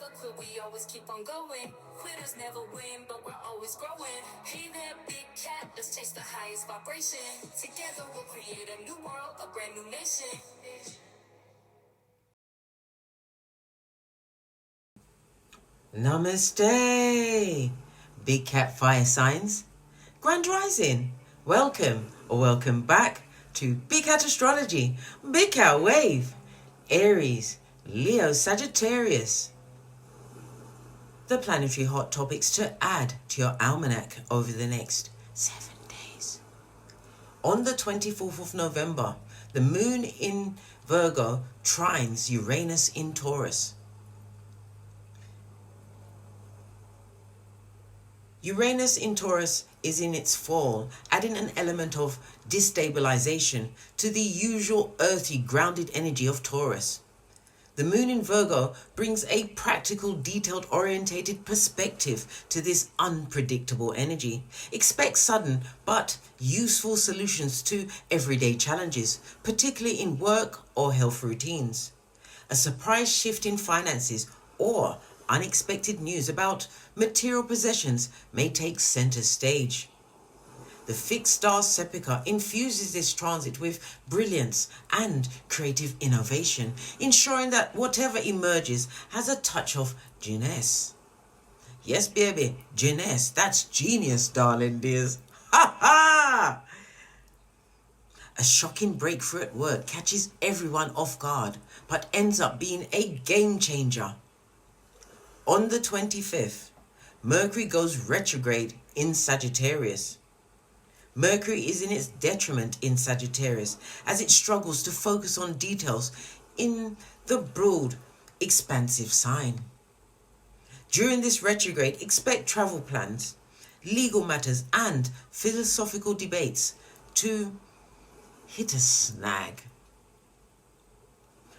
never quit, we always keep on going. Quitters never win, but we're always growing. Hey there, big cat, let's chase the highest vibration. Together we'll create a new world, a brand new nation. Namaste, Big Cat Fire Signs, Grand Rising. Welcome or welcome back to Big Cat Astrology, Big Cat Wave, Aries, Leo, Sagittarius. The planetary hot topics to add to your almanac over the next 7 days. On the 24th of November, the moon in Virgo trines Uranus in Taurus. Uranus in Taurus is in its fall, adding an element of destabilization to the usual earthy, grounded energy of Taurus. The moon in Virgo brings a practical, detailed, orientated perspective to this unpredictable energy. Expect sudden but useful solutions to everyday challenges, particularly in work or health routines. A surprise shift in finances or unexpected news about material possessions may take center stage. The fixed star Sepika infuses this transit with brilliance and creative innovation, ensuring that whatever emerges has a touch of genius. Yes, baby, genius, that's genius, darling dears. Ha ha! A shocking breakthrough at work catches everyone off guard, but ends up being a game changer. On the 25th, Mercury goes retrograde in Sagittarius. Mercury is in its detriment in Sagittarius as it struggles to focus on details in the broad, expansive sign. During this retrograde, expect travel plans, legal matters, and philosophical debates to hit a snag.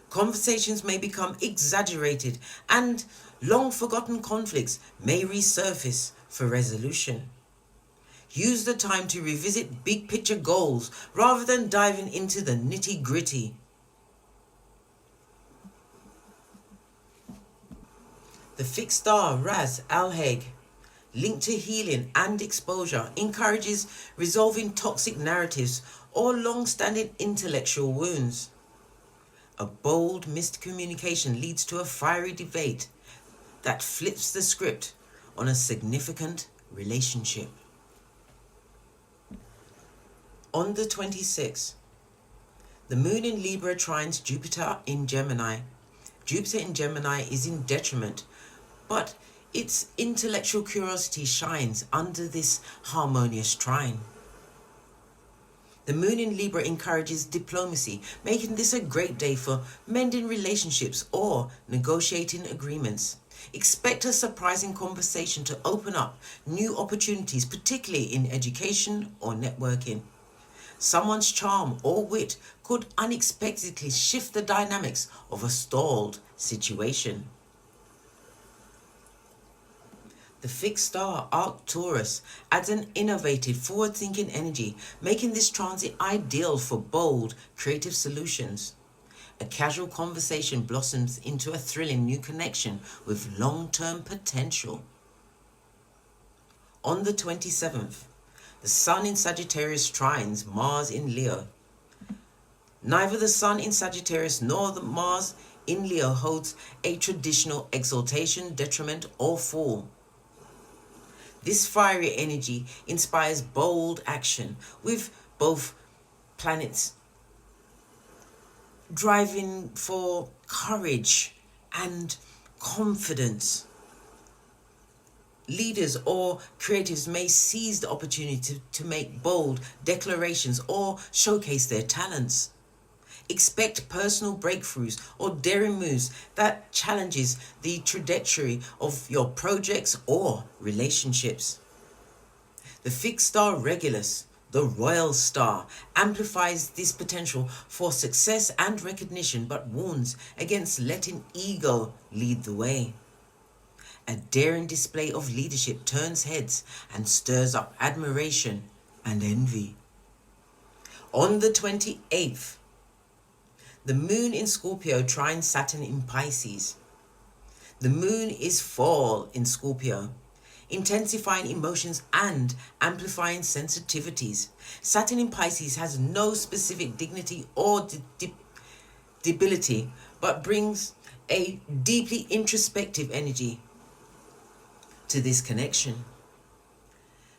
Conversations may become exaggerated and long-forgotten conflicts may resurface for resolution. Use the time to revisit big-picture goals rather than diving into the nitty-gritty. The fixed star Ras Al-Heg, linked to healing and exposure, encourages resolving toxic narratives or long-standing intellectual wounds. A bold, missed communication leads to a fiery debate that flips the script on a significant relationship. On the 26th, the moon in Libra trines Jupiter in Gemini. Jupiter in Gemini is in detriment, but its intellectual curiosity shines under this harmonious trine. The moon in Libra encourages diplomacy, making this a great day for mending relationships or negotiating agreements. Expect a surprising conversation to open up new opportunities, particularly in education or networking. Someone's charm or wit could unexpectedly shift the dynamics of a stalled situation. The fixed star Arcturus adds an innovative, forward-thinking energy, making this transit ideal for bold, creative solutions. A casual conversation blossoms into a thrilling new connection with long-term potential. On the 27th, the Sun in Sagittarius trines Mars in Leo. Neither the Sun in Sagittarius nor the Mars in Leo holds a traditional exaltation, detriment, or fall. This fiery energy inspires bold action, with both planets driving for courage and confidence. Leaders or creatives may seize the opportunity to make bold declarations or showcase their talents. Expect personal breakthroughs or daring moves that challenges the trajectory of your projects or relationships. The fixed star Regulus, the royal star, amplifies this potential for success and recognition, but warns against letting ego lead the way. A daring display of leadership turns heads and stirs up admiration and envy. On the 28th, the moon in Scorpio trines Saturn in Pisces. The moon is fall in Scorpio, intensifying emotions and amplifying sensitivities. Saturn in Pisces has no specific dignity or debility, but brings a deeply introspective energy to this connection.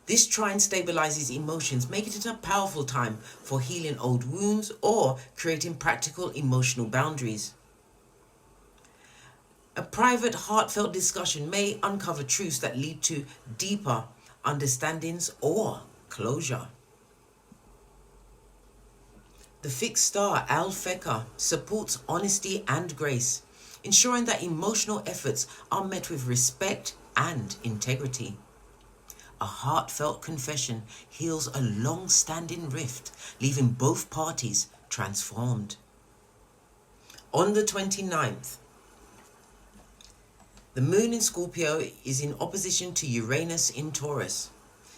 This trine stabilizes emotions, making it a powerful time for healing old wounds or creating practical emotional boundaries. A private, heartfelt discussion may uncover truths that lead to deeper understandings or closure. The fixed star Alphecca supports honesty and grace, ensuring that emotional efforts are met with respect and integrity. A heartfelt confession heals a long-standing rift, leaving both parties transformed. On the 29th, the moon in Scorpio is in opposition to Uranus in Taurus.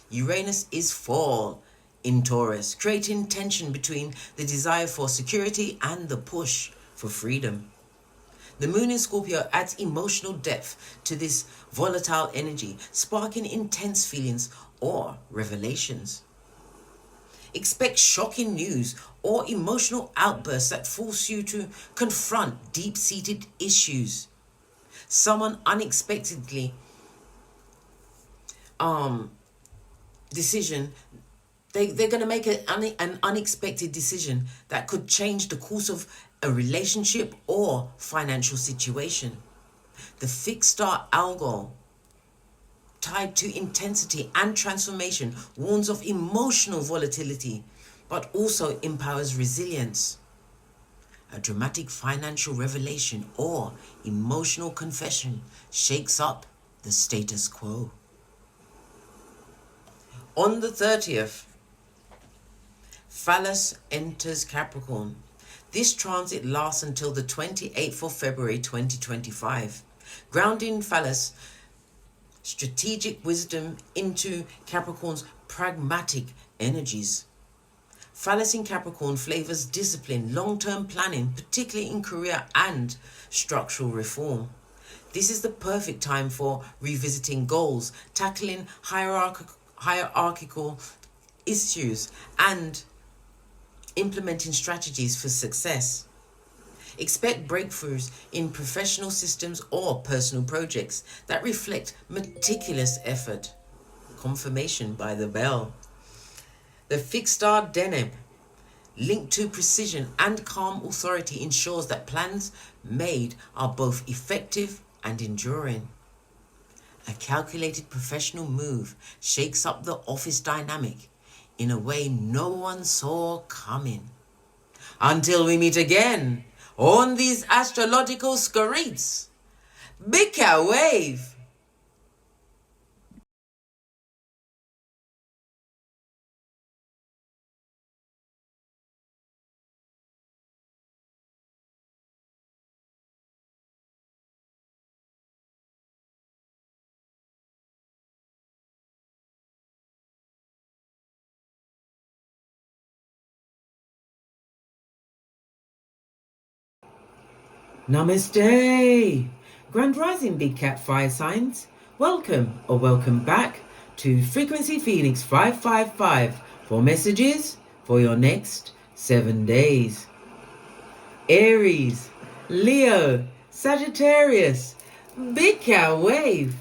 Uranus is fall in Taurus, creating tension between the desire for security and the push for freedom. The moon in Scorpio adds emotional depth to this volatile energy, sparking intense feelings or revelations. Expect shocking news or emotional outbursts that force you to confront deep-seated issues. Someone unexpectedly decision. They're going to make an unexpected decision that could change the course of a relationship or financial situation. The fixed star Algol, tied to intensity and transformation, warns of emotional volatility, but also empowers resilience. A dramatic financial revelation or emotional confession shakes up the status quo. On the 30th, Phallus enters Capricorn. This transit lasts until the 28th of February 2025, grounding Phallus' strategic wisdom into Capricorn's pragmatic energies. Phallus in Capricorn flavors discipline, long-term planning, particularly in career and structural reform. This is the perfect time for revisiting goals, tackling hierarchical issues, and implementing strategies for success. Expect breakthroughs in professional systems or personal projects that reflect meticulous effort. Confirmation by the bell. The fixed star Deneb, linked to precision and calm authority, ensures that plans made are both effective and enduring. A calculated professional move shakes up the office dynamic in a way no one saw coming. Until we meet again on these astrological screeds, big cat wave. Namaste! Grand Rising Big Cat Fire Signs. Welcome or welcome back to Frequency Phoenix 555 for messages for your next 7 days. Aries, Leo, Sagittarius, Big Cat Wave.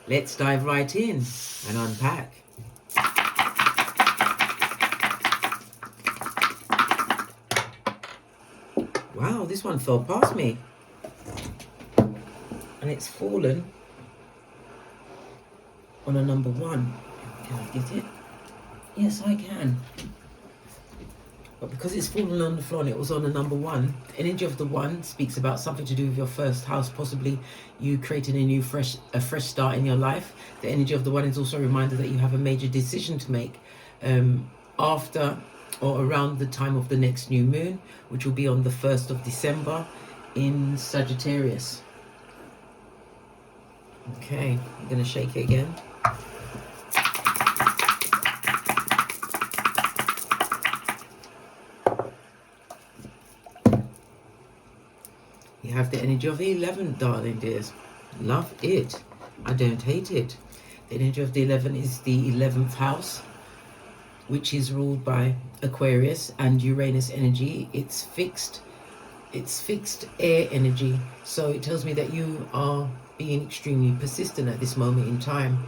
Let's dive right in and unpack. Wow, this one fell past me. And it's fallen on a number 1. Can I get it? Yes, I can. But because it's fallen on the floor and it was on a number 1, the energy of the 1 speaks about something to do with your first house, possibly you creating a fresh start in your life. The energy of the 1 is also a reminder that you have a major decision to make after or around the time of the next new moon, which will be on the 1st of December in Sagittarius. Okay, I'm going to shake it again. You have the energy of the 11, darling dears. Love it. I don't hate it. The energy of the 11 is the 11th house, which is ruled by Aquarius and Uranus energy. It's fixed air energy. So it tells me that you are being extremely persistent at this moment in time.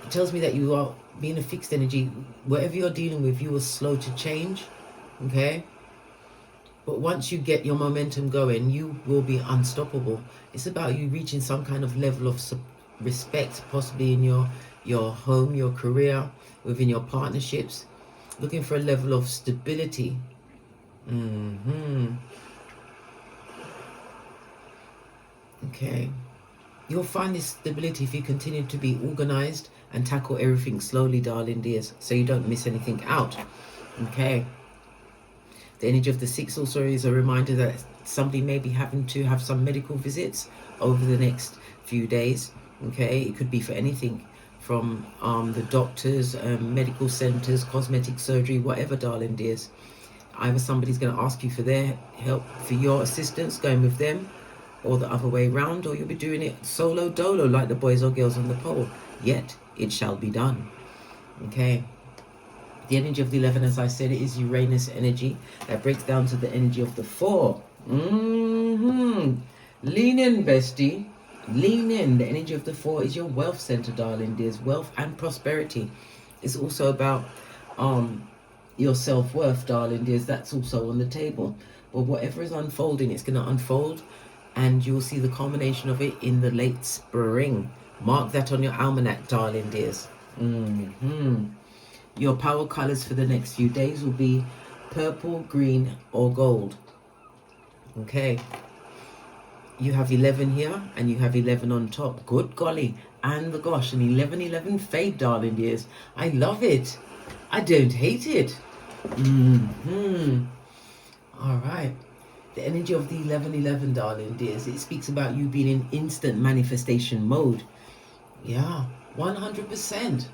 It tells me that you are being a fixed energy. Whatever you're dealing with, you are slow to change. Okay? But once you get your momentum going, you will be unstoppable. It's about you reaching some kind of level of respect, possibly in your home, your career, within your partnerships. Looking for a level of stability. Okay. You'll find this stability if you continue to be organized and tackle everything slowly, darling dears, so you don't miss anything out. Okay. The energy of the 6 also is a reminder that somebody may be having to have some medical visits over the next few days. Okay, it could be for anything from the doctors, medical centers, cosmetic surgery, whatever, darling dears. Either somebody's going to ask you for their help, for your assistance, going with them, or the other way round, or you'll be doing it solo dolo like the boys or girls on the pole. Yet it shall be done. Okay. The energy of the 11, as I said, it is Uranus energy. That breaks down to the energy of the 4. Lean in, bestie. Lean in. The energy of the 4 is your wealth center, darling dears. Wealth and prosperity. It's also about your self-worth, darling dears. That's also on the table. But whatever is unfolding, it's going to unfold. And you'll see the culmination of it in the late spring. Mark that on your almanac, darling dears. Your power colors for the next few days will be purple, green, or gold. Okay. You have 11 here, and you have 11 on top. Good golly. And the gosh, an 11-11 fade, darling dears. I love it. I don't hate it. All right. The energy of the 11-11, darling dears. It speaks about you being in instant manifestation mode. Yeah, 100%.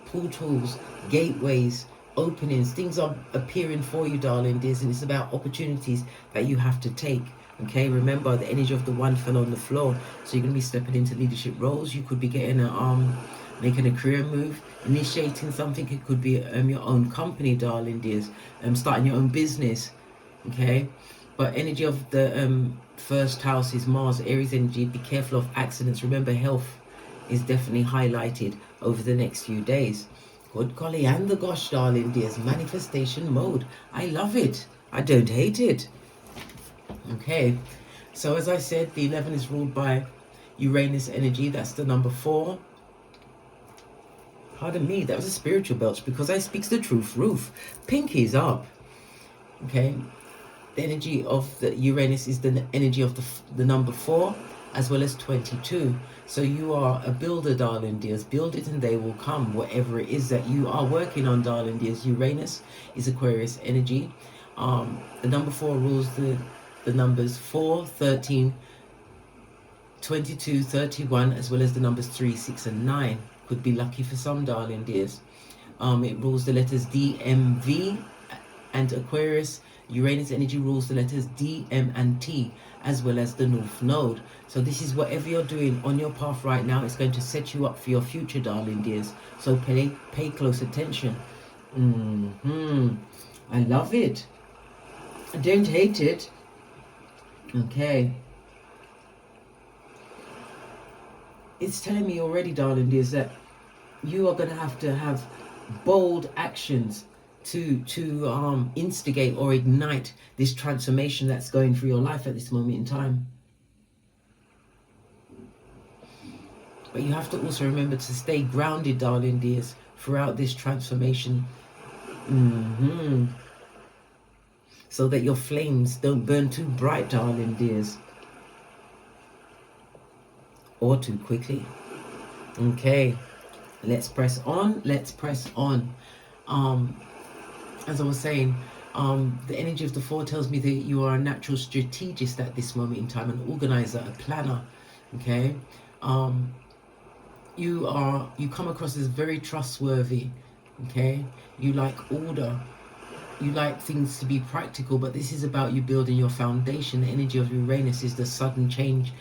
Portals, gateways, openings, things are appearing for you, darling dears, and it's about opportunities that you have to take. Okay, remember the energy of the 1 fell on the floor, so you're going to be stepping into leadership roles. You could be getting making a career move, initiating something. It could be your own company, darling dears, starting your own business. Okay, but energy of the first house is Mars, Aries energy. Be careful of accidents. Remember, health is definitely highlighted over the next few days. Good golly, and the gosh, darling dears, manifestation mode. I love it. I don't hate it. Okay, so as I said, the 11 is ruled by Uranus energy. That's the number 4. Pardon me, that was a spiritual belch because I speaks the truth. Roof, pinkies up. Okay, the energy of the Uranus is the energy of the number 4, as well as 22. So you are a builder, darling dears. Build it and they will come. Whatever it is that you are working on, darling dears. Uranus is Aquarius energy. The number 4 rules the numbers 4, 13, 22, 31, as well as the numbers 3, 6, and 9. Could be lucky for some, darling dears. It rules the letters D, M, V, and Aquarius. Uranus energy rules the letters D, M, and T, as well as the North Node. So this is whatever you're doing on your path right now. It's going to set you up for your future, darling dears. So pay close attention. I love it. I don't hate it. Okay. It's telling me already, darling dears, that you are going to have bold actions to instigate or ignite this transformation that's going through your life at this moment in time. But you have to also remember to stay grounded, darling dears, throughout this transformation. So that your flames don't burn too bright, darling dears. Or too quickly. Okay. Let's press on. Let's press on. As I was saying, the energy of the 4 tells me that you are a natural strategist at this moment in time, an organizer, a planner. Okay. You come across as very trustworthy. Okay. You like order. you like things to be practical, but this is about you building your foundation. The energy of Uranus is the sudden change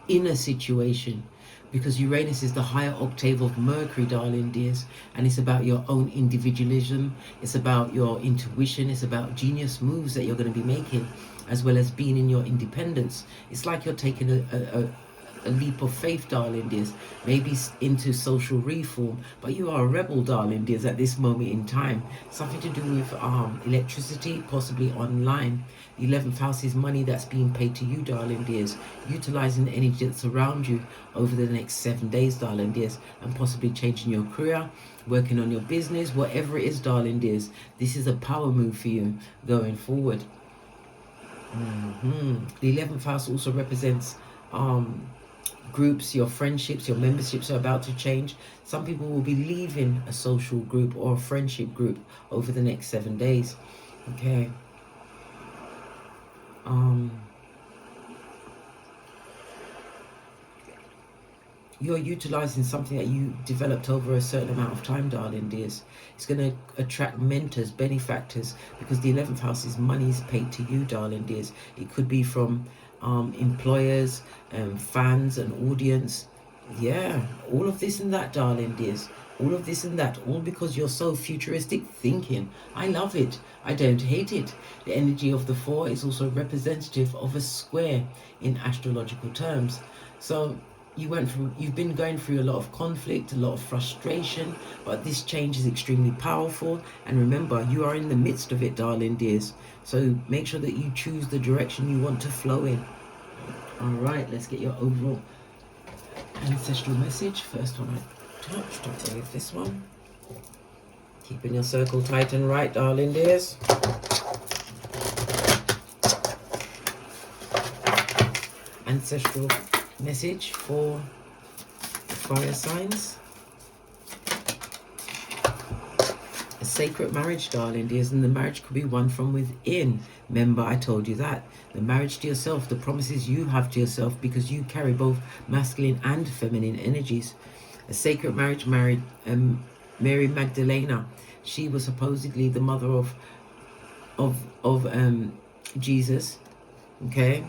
in a situation, because Uranus is the higher octave of Mercury, darling dears, and it's about your own individualism, it's about your intuition, it's about genius moves that you're going to be making, as well as being in your independence. It's like you're taking a leap of faith, darling dears, maybe into social reform, but you are a rebel, darling dears, at this moment in time. Something to do with electricity, possibly online. The 11th house is money that's being paid to you, darling dears, utilizing the energy that's around you over the next 7 days, darling dears, and possibly changing your career, working on your business, whatever it is, darling dears. This is a power move for you going forward. The 11th house also represents groups. Your friendships, your memberships are about to change. Some people will be leaving a social group or a friendship group over the next 7 days. Okay. You're utilizing something that you developed over a certain amount of time, darling dears. It's going to attract mentors, benefactors, because the 11th house is money is paid to you, darling dears. It could be from employers, fans, and audience. Yeah, all of this and that, darling dears. All of this and that, all because you're so futuristic thinking. I love it. I don't hate it. The energy of the 4 is also representative of a square in astrological terms. So you've been going through a lot of conflict, a lot of frustration, but this change is extremely powerful. And remember, you are in the midst of it, darling dears. So make sure that you choose the direction you want to flow in. All right, let's get your overall ancestral message. First one I touched, I'll go with this one. Keeping your circle tight and right, darling dears. Ancestral message for fire signs. A sacred marriage, darling dears, and the marriage could be one from within. Remember, I told you that. The marriage to yourself, the promises you have to yourself, because you carry both masculine and feminine energies. A sacred marriage married Mary Magdalena. She was supposedly the mother of Jesus. Okay,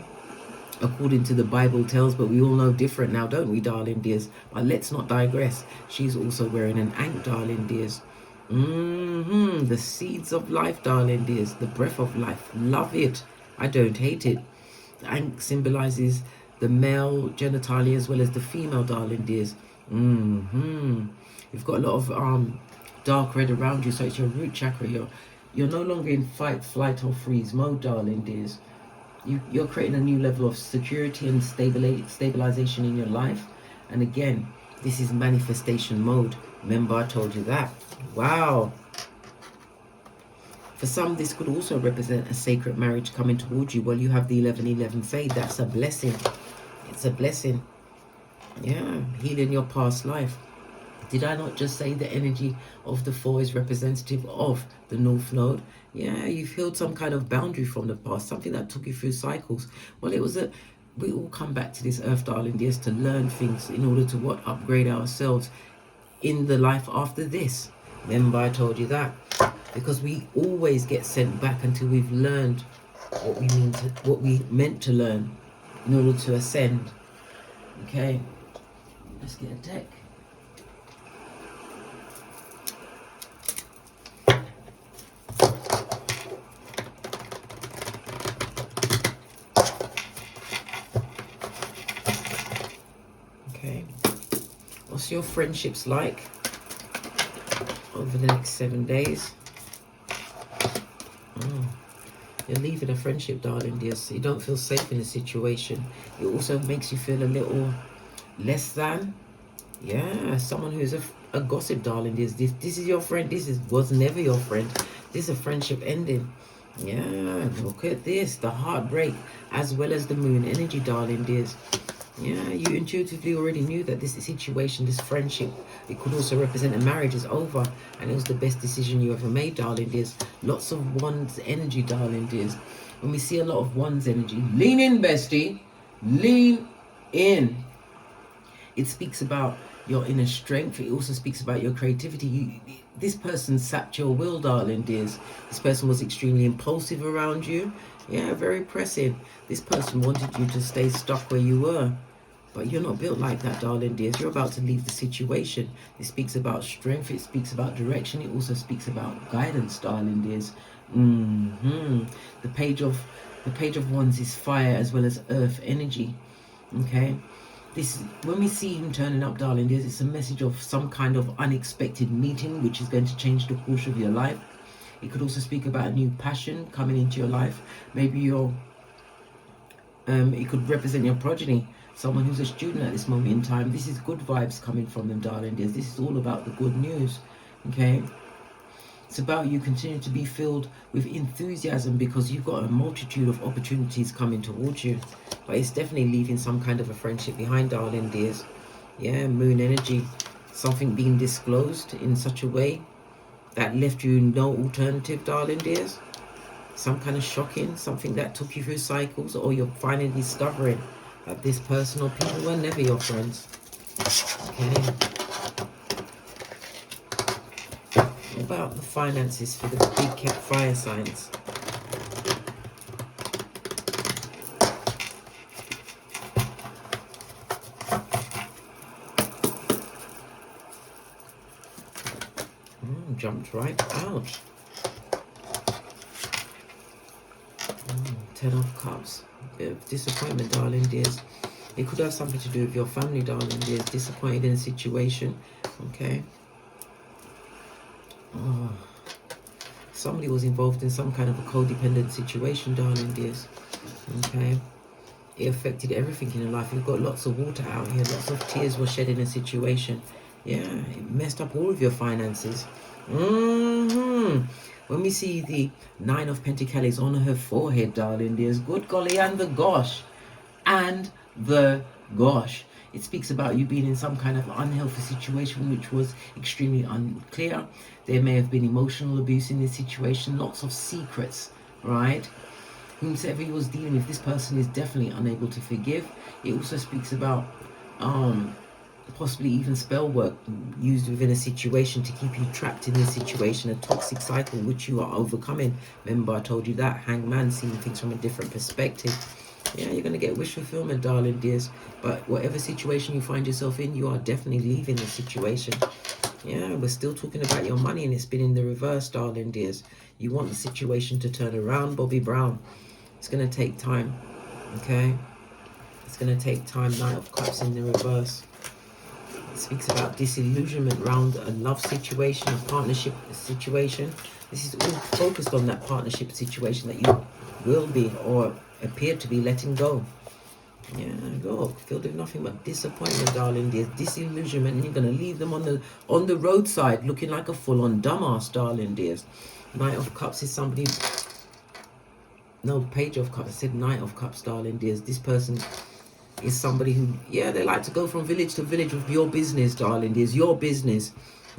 according to the Bible tells, but we all know different now, don't we, darling dears? But let's not digress. She's also wearing an ankh, darling dears. The seeds of life, darling dears. The breath of life. Love it. I don't hate it. The ankh symbolizes the male genitalia as well as the female, darling dears. You've got a lot of dark red around you, so it's your root chakra. You're no longer in fight, flight, or freeze mode, darling dears. You're creating a new level of security and stabilization in your life. And again, this is manifestation mode. Remember, I told you that. Wow. For some, this could also represent a sacred marriage coming towards you. Well, you have the 11-11 fade. That's a blessing. It's a blessing. Yeah, healing your past life. Did I not just say the energy of the 4 is representative of the North Node? Yeah, you've healed some kind of boundary from the past, something that took you through cycles. Well, we all come back to this earth, darling dears, to learn things in order to upgrade ourselves in the life after this. Remember, I told you that. Because we always get sent back until we've learned what we meant to learn in order to ascend. Okay, let's get a deck. What's your friendships like over the next 7 days? You're leaving a friendship, darling dear, so you don't feel safe in a situation. It also makes you feel a little less than. Yeah, someone who's a gossip, darling dear. This is your friend. Was never your friend. This is a friendship ending. Yeah, look at this. The heartbreak as well as the moon energy, darling dears. Yeah, you intuitively already knew that this situation, this friendship, it could also represent a marriage is over, and it was the best decision you ever made, darling dears. Lots of one's energy, darling dears. When we see a lot of one's energy, lean in, bestie. Lean in. It speaks about your inner strength. It also speaks about your creativity. This person sapped your will, darling dears. This person was extremely impulsive around you. Yeah, very pressing. This person wanted you to stay stuck where you were. But you're not built like that, darling dears. You're about to leave the situation. It speaks about strength. It speaks about direction. It also speaks about guidance, darling dears. The page of wands is fire as well as earth energy. Okay. When we see him turning up, darling dears, it's a message of some kind of unexpected meeting which is going to change the course of your life. It could also speak about a new passion coming into your life. Maybe it could represent your progeny, someone who's a student at this moment in time. This is good vibes coming from them, darling dears. This is all about the good news. Okay. It's about you continue to be filled with enthusiasm because you've got a multitude of opportunities coming towards you. But it's definitely leaving some kind of a friendship behind, darling dears. Yeah, moon energy. Something being disclosed in such a way that left you no alternative, darling dears. Some kind of shocking, something that took you through cycles, or you're finally discovering that this person or people were never your friends. Okay. What about the finances for the big cat fire signs? Jumped right out. 10 of Cups. A bit of disappointment, darling dears. It could have something to do with your family, darling dears. Disappointed in a situation. Okay. Oh. Somebody was involved in some kind of a codependent situation, darling dears. Okay. It affected everything in your life. You've got lots of water out here. Lots of tears were shed in a situation. Yeah, it messed up all of your finances. When we see the 9 of Pentacles on her forehead, darling dears, good golly, and the gosh. And the gosh. It speaks about you being in some kind of unhealthy situation which was extremely unclear. There may have been emotional abuse in this situation, lots of secrets, right? Whomsoever you was dealing with, this person is definitely unable to forgive. It also speaks about possibly even spell work used within a situation to keep you trapped in this situation, a toxic cycle which you are overcoming. Remember, I told you that hangman, seeing things from a different perspective. Yeah, you're going to get wish fulfillment, darling dears. But whatever situation you find yourself in, you are definitely leaving the situation. Yeah, we're still talking about your money, and it's been in the reverse, darling dears. You want the situation to turn around, Bobby Brown. It's going to take time, okay? It's going to take time. 9 of Cups in the reverse. It speaks about disillusionment around a love situation, a partnership situation. This is all focused on that partnership situation that you will be or appear to be letting go. Yeah, look, filled with nothing but disappointment, darling dear. Disillusionment, and you're going to leave them on the roadside looking like a full-on dumbass, darling dears. 9 of Cups is somebody... No, Page of Cups. I said 9 of Cups, darling dears. This person is somebody who, yeah, they like to go from village to village with your business, darling dears. Your business,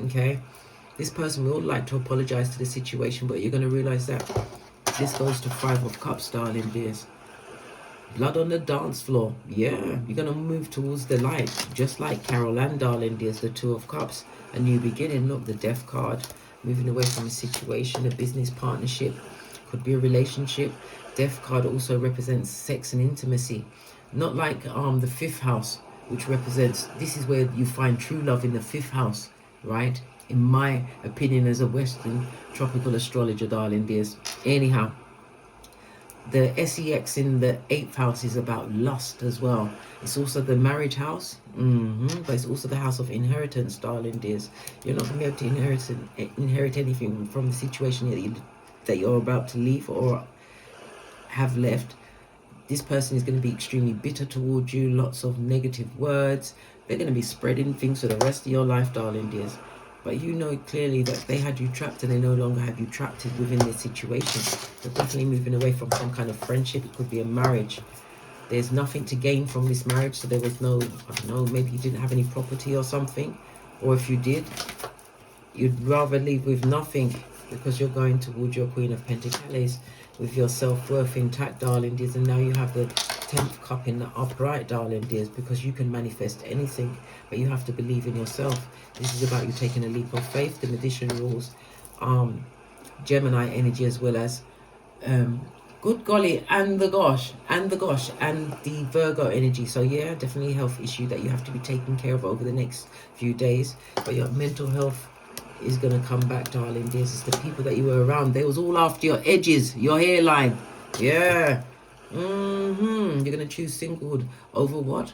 okay? This person will like to apologize to the situation, but you're going to realize that this goes to 5 of Cups, darling dears. Blood on the dance floor. Yeah, you're going to move towards the light, just like Carol Ann, darling dears. The 2 of Cups, a new beginning. Look, the Death card. Moving away from a situation, a business partnership. Could be a relationship. Death card also represents sex and intimacy. Not like the 5th house, which represents, this is where you find true love, in the 5th house, right? In my opinion, as a Western tropical astrologer, darling dears. Anyhow, the SEX in the 8th house is about lust as well. It's also the marriage house, but it's also the house of inheritance, darling dears. You're not going to be able to inherit anything from the situation that you're about to leave or have left. This person is going to be extremely bitter towards you, lots of negative words. They're going to be spreading things for the rest of your life, darling dears. But you know clearly that they had you trapped and they no longer have you trapped within this situation. They're definitely moving away from some kind of friendship. It could be a marriage. There's nothing to gain from this marriage. So there was no, I don't know, maybe you didn't have any property or something. Or if you did, you'd rather leave with nothing because you're going towards your Queen of Pentacles with your self-worth intact, darling dears. And now you have the 10th cup in the upright, darling dears, because you can manifest anything, but you have to believe in yourself. This is about you taking a leap of faith. The Magician rules Gemini energy, as well as good golly, and the gosh, and the Virgo energy. So yeah, definitely a health issue that you have to be taking care of over the next few days. But your mental health is going to come back, darling dears. It's the people that you were around. They was all after your edges, your hairline. Yeah. You're going to choose singlehood over what?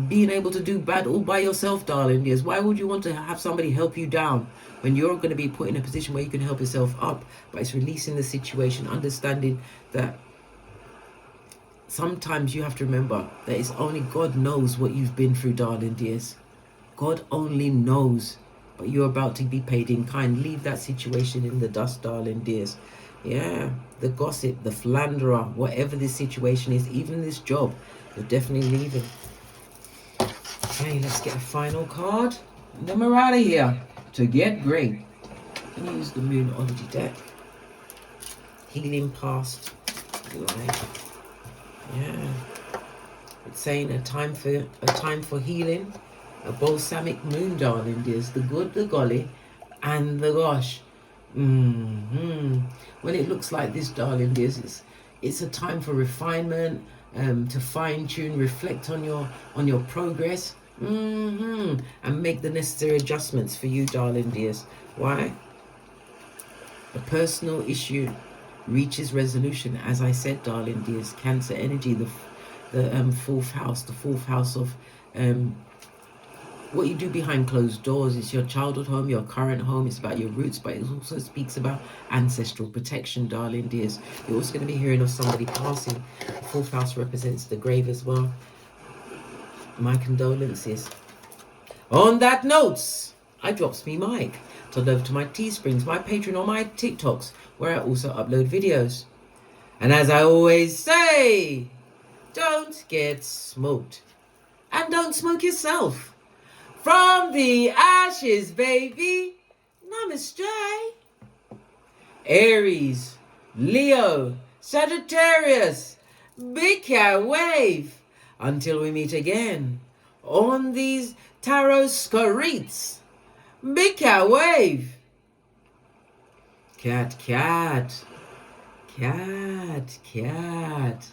Being able to do bad all by yourself, darling dears. Why would you want to have somebody help you down when you're going to be put in a position where you can help yourself up? But it's releasing the situation, understanding that sometimes you have to remember that it's only God knows what you've been through, darling dears. God only knows. But you're about to be paid in kind. Leave that situation in the dust, darling dears. Yeah, the gossip, the philanderer, whatever this situation is, even this job, you're definitely leaving. Okay, let's get a final card. And then we're out of here. To get great. I'm going to use the Numerology deck. Healing past life. Yeah. It's saying a time for healing. A balsamic moon, darling dears. The good, the golly, and the gosh. When it looks like this, darling dears, it's a time for refinement, to fine tune, reflect on your progress, and make the necessary adjustments for you, darling dears. Why? A personal issue reaches resolution, as I said, darling dears. Cancer energy, the fourth house of what you do behind closed doors. Is your childhood home, your current home. It's about your roots, but it also speaks about ancestral protection, darling dears. You're also going to be hearing of somebody passing. The fourth house represents the grave as well. My condolences. On that note, I drops me mic. Turn over to my Teesprings, my Patreon, or my TikToks, where I also upload videos. And as I always say, don't get smoked. And don't smoke yourself. From the ashes, baby. Namaste. Aries, Leo, Sagittarius, big cat wave. Until we meet again on these tarot streets. Big cat wave. Cat, cat, cat, cat.